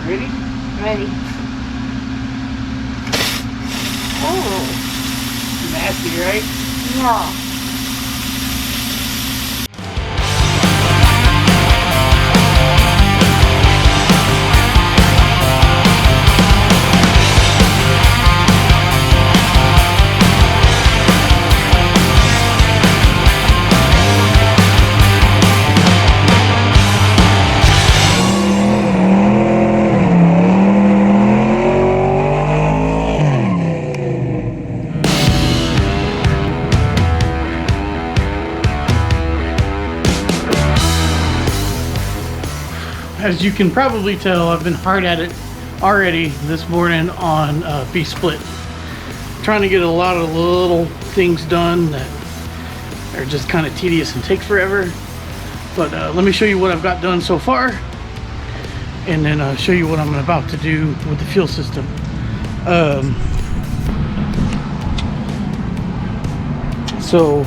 Ready? Ready. Oh. Nasty, right? Yeah. As you can probably tell, I've been hard at it already this morning on B-split. Trying to get a lot of little things done that are just kind of tedious and take forever. But let me show you what I've got done so far, and then show you what I'm about to do with the fuel system. So,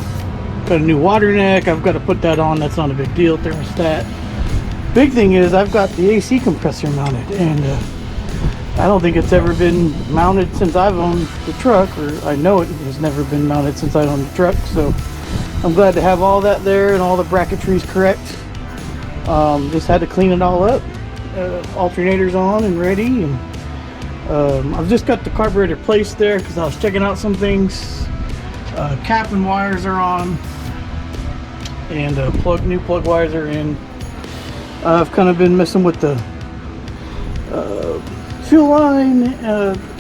got a new water neck. I've got to put that on. That's not a big deal. Thermostat. Big thing is I've got the AC compressor mounted, and I don't think it's ever been mounted since I've owned the truck, or I know it has never been mounted since I owned the truck. So I'm glad to have all that there and all the bracketry's correct. Just had to clean it all up. Alternators on and ready, and I've just got the carburetor placed there because I was checking out some things. Cap and wires are on, and new plug wires are in. I've kind of been messing with the fuel line.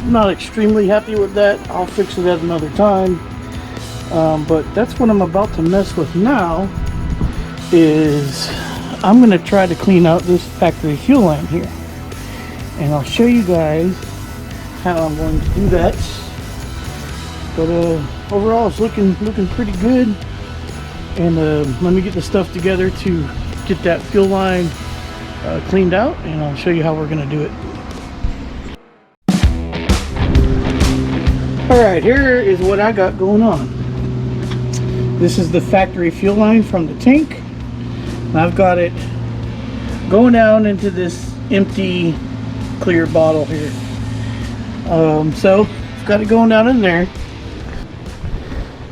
Not extremely happy with that. I'll fix it at another time. But that's what I'm about to mess with now. Is I'm going to try to clean out this factory fuel line here, and I'll show you guys how I'm going to do that. But overall, it's looking pretty good. And let me get the stuff together to get that fuel line cleaned out, and I'll show you how we're going to do it. Alright, here is what I got going on. This is the factory fuel line from the tank. I've got it going down into this empty clear bottle here. So I've got it going down in there.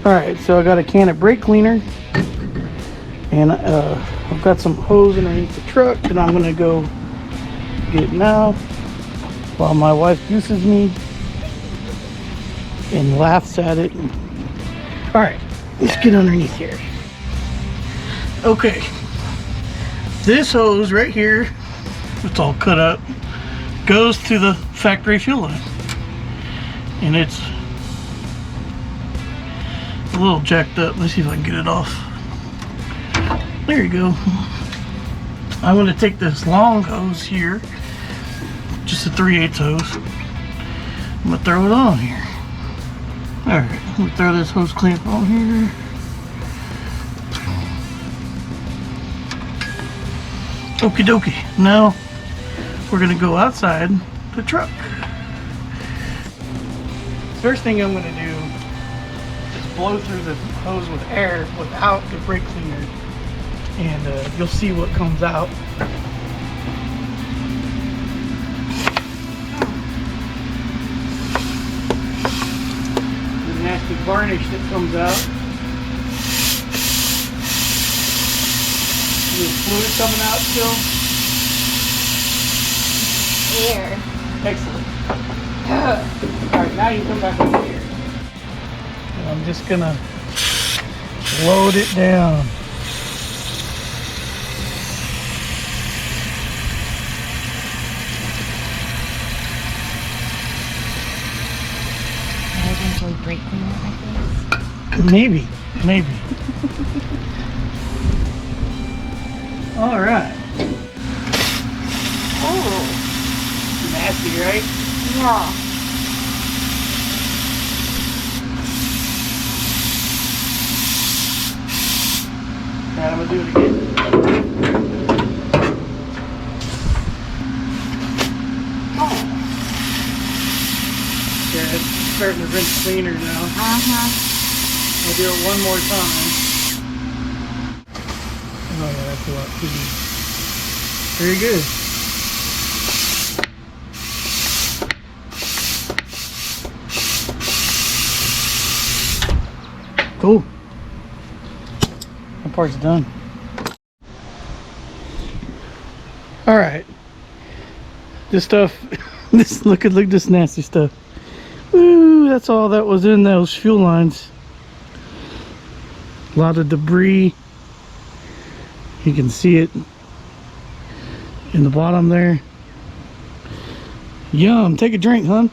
Alright, so I got a can of brake cleaner, and I've got some hose underneath the truck, and I'm gonna go get it now while my wife gooses me and laughs at it. All right, let's get underneath here. Okay, this hose right here, it's all cut up, goes to the factory fuel line, and it's a little jacked up. Let's see if I can get it off. There you go. I'm going to take this long hose here, just a 3/8 hose. I'm going to throw it on here. Alright, I'm going to throw this hose clamp on here. Okie dokie. Now we're going to go outside the truck. First thing I'm going to do is blow through the hose with air without the brake cleaner, and you'll see what comes out. The nasty varnish that comes out. There's fluid coming out still. Air. Excellent. Alright, now you come back over here. And I'm just gonna load it down. Brake cleaner like this? Maybe. All right. Oh. Nasty, right? Yeah. Alright, I'm gonna do it again. Oh. Yeah, it's starting to rinse cleaner now. I'll do it one more time. Oh yeah, that's a lot cleaner. Very good. Cool. That part's done. All right. This stuff, look at this nasty stuff. Ooh, that's all that was in those fuel lines. A lot of debris. You can see it in the bottom there. Yum, take a drink, hon.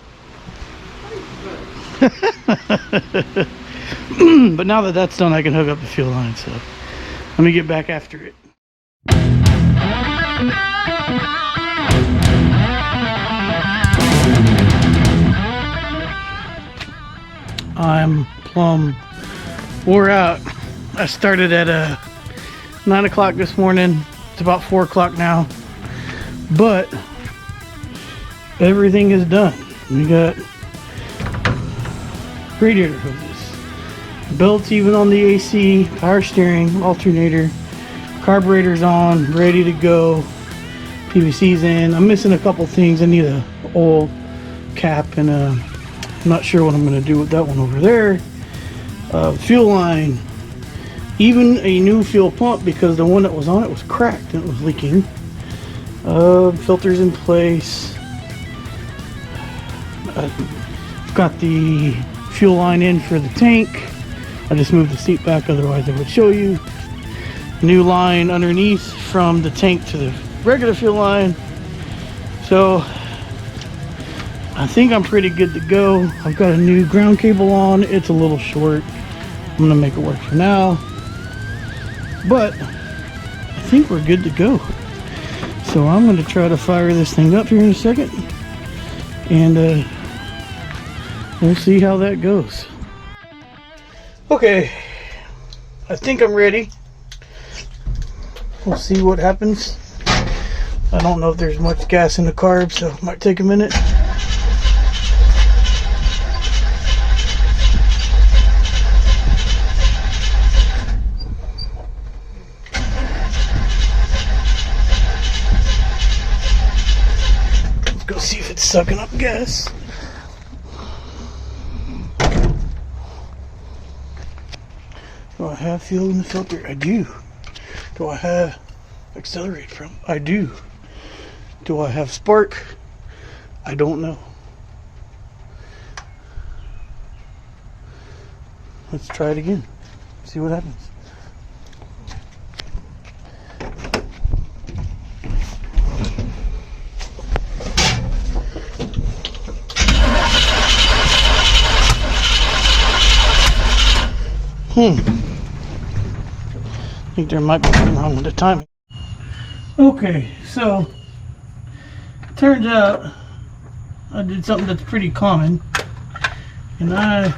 But now that that's done, I can hook up the fuel line, so let me get back after it. I'm plumb wore out. I started at 9 o'clock this morning. It's about 4 o'clock now, but everything is done. We got radiator hoses, belts even on the AC, power steering, alternator, carburetor's on, ready to go, PVC's in. I'm missing a couple things. I need a oil cap, and I'm not sure what I'm going to do with that one over there. Fuel line, even a new fuel pump, because the one that was on it was cracked and it was leaking. Filters in place. I've got the fuel line in for the tank. I just moved the seat back, otherwise I would show you. New line underneath from the tank to the regular fuel line. So I think I'm pretty good to go. I've got a new ground cable on. It's a little short. I'm gonna make it work for now, but I think we're good to go. So I'm gonna try to fire this thing up here in a second, and we'll see how that goes. Okay, I think I'm ready. We'll see what happens. I don't know if there's much gas in the carb, so it might take a minute. Let's go see if it's sucking up gas. Do I have fuel in the filter? I do. Do I have accelerate from? I do. Do I have spark? I don't know. Let's try it again. See what happens. I think there might be something wrong with the timing. Okay, so turns out I did something that's pretty common, and I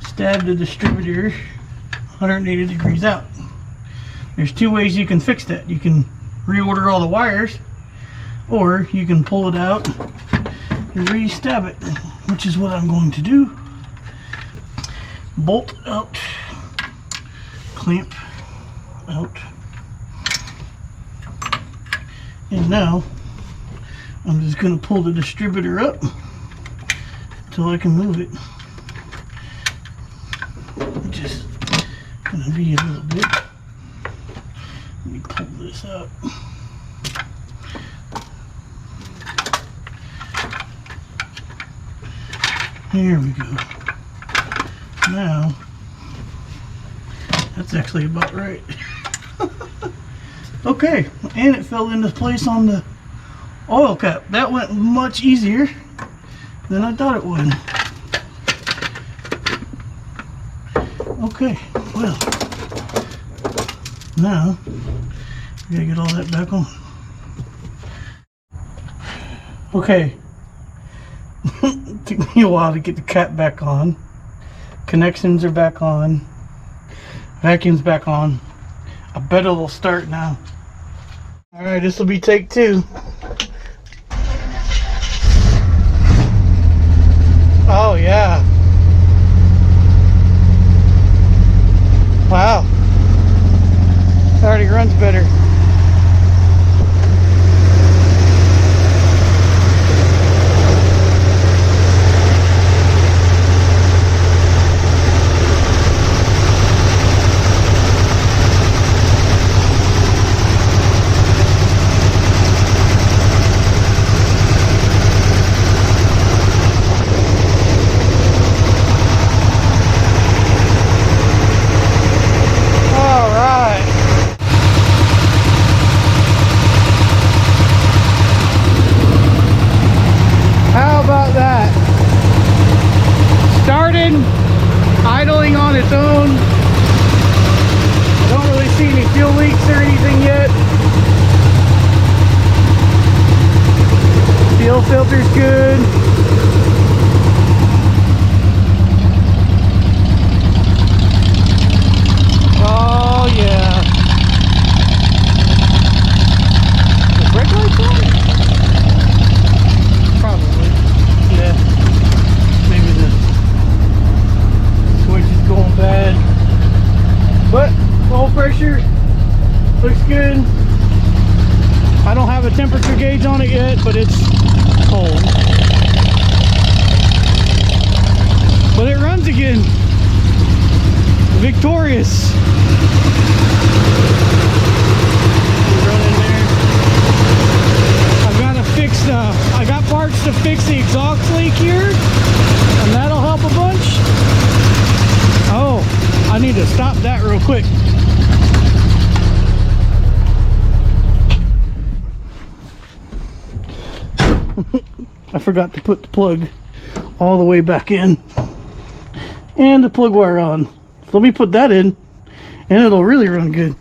stabbed the distributor 180 degrees out. There's two ways you can fix that. You can reorder all the wires, or you can pull it out and re-stab it, which is what I'm going to do. Bolt out, clamp out, and now I'm just going to pull the distributor up until I can move it, which is going to be a little bit. Let me pull this out. There we go. Now, that's actually about right. Okay, and it fell into place on the oil cap. That went much easier than I thought it would. Okay, well, now we gotta get all that back on. Okay, took me a while to get the cap back on. Connections are back on. Vacuum's back on. I bet it'll start now. Alright, this will be take 2. Oh yeah. Wow. It already runs better. Looks good. I don't have a temperature gauge on it yet, but it's cold. But it runs again. Victorious. Running there. I've got to fix I got parts to fix the exhaust leak here, and that'll help a bunch. Oh, I need to stop that real quick. I forgot to put the plug all the way back in and the plug wire on. So let me put that in and it'll really run good.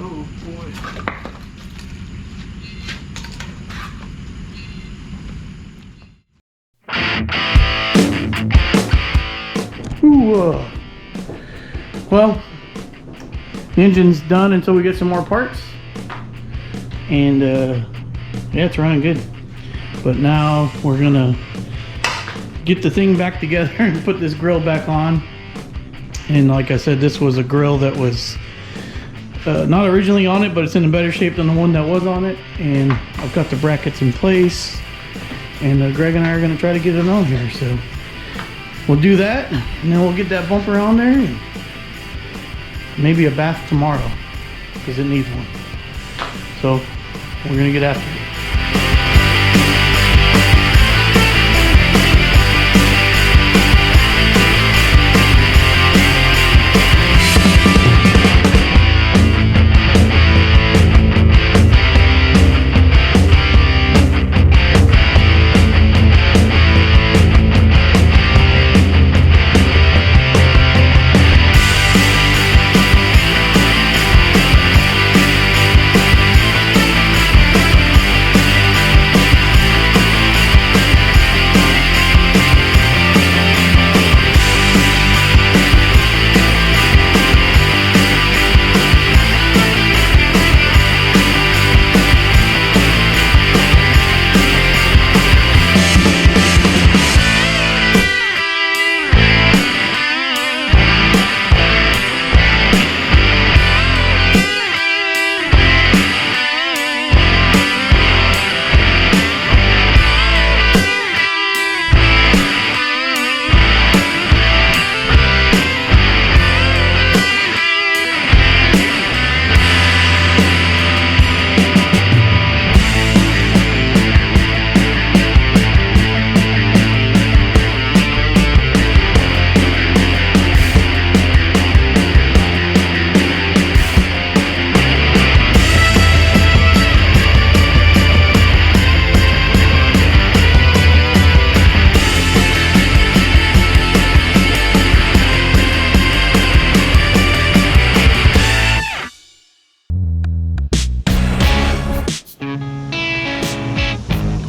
Oh boy. Ooh, well, the engine's done until we get some more parts, and yeah, it's running good. But now we're gonna get the thing back together and put this grill back on. And like I said, this was a grill that was not originally on it, but it's in a better shape than the one that was on it. And I've got the brackets in place, and Greg and I are going to try to get it on here. So we'll do that, and then we'll get that bumper on there, and maybe a bath tomorrow because it needs one. So we're going to get after it.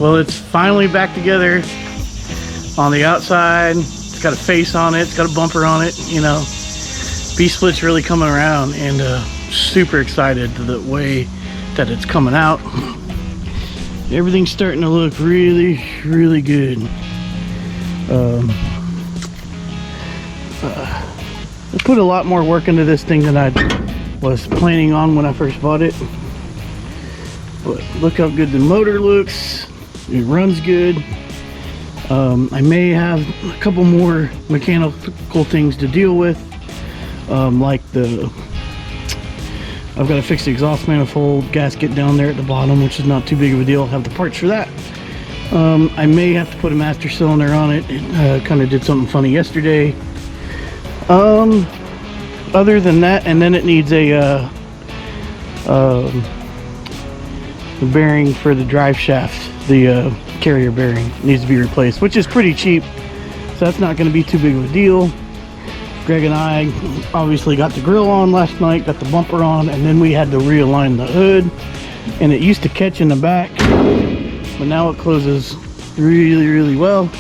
Well, it's finally back together on the outside. It's got a face on it, it's got a bumper on it, you know. B-split's really coming around, and super excited to the way that it's coming out. Everything's starting to look really, really good. I put a lot more work into this thing than I was planning on when I first bought it. But look how good the motor looks. It runs good. I may have a couple more mechanical things to deal with, like I've got to fix the exhaust manifold gasket down there at the bottom, which is not too big of a deal. I'll have the parts for that. I may have to put a master cylinder on it. Kind of did something funny yesterday. Other than that, and then it needs a the bearing for the drive shaft, the carrier bearing needs to be replaced, which is pretty cheap, so that's not going to be too big of a deal. Greg and I obviously got the grill on last night, got the bumper on, and then we had to realign the hood, and it used to catch in the back, but now it closes really, really well.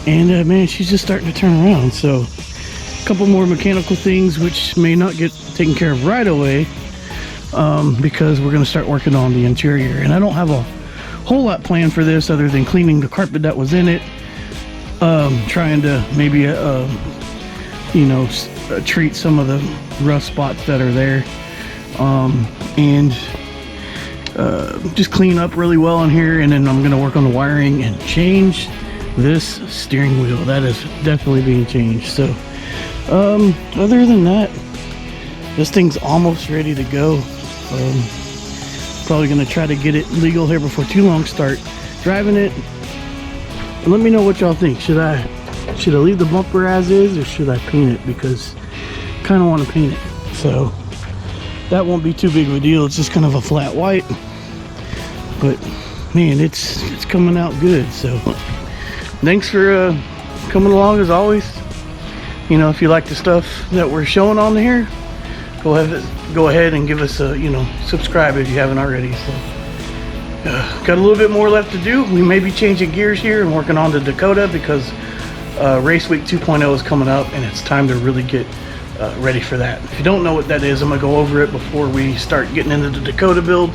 And man, she's just starting to turn around. So a couple more mechanical things which may not get taken care of right away, because we're going to start working on the interior, and I don't have a whole lot planned for this other than cleaning the carpet that was in it, trying to maybe you know, treat some of the rough spots that are there, and just clean up really well in here. And then I'm going to work on the wiring and change this steering wheel. That is definitely being changed. So other than that, this thing's almost ready to go. Probably going to try to get it legal here before too long, start driving it. And let me know what y'all think. Should I leave the bumper as is, or should I paint it? Because I kind of want to paint it. So that won't be too big of a deal. It's just kind of a flat white, but man, it's coming out good. So thanks for coming along as always. You know, if you like the stuff that we're showing on here, go ahead and give us a, you know, subscribe if you haven't already. So got a little bit more left to do. We may be changing gears here and working on the Dakota, because Race Week 2.0 is coming up, and it's time to really get ready for that. If you don't know what that is, I'm gonna go over it before we start getting into the Dakota build.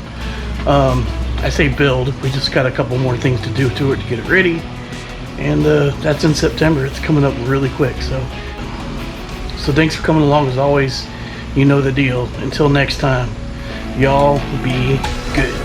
I say build, we just got a couple more things to do to it to get it ready, and that's in September. It's coming up really quick. So thanks for coming along as always. You know the deal. Until next time, y'all be good.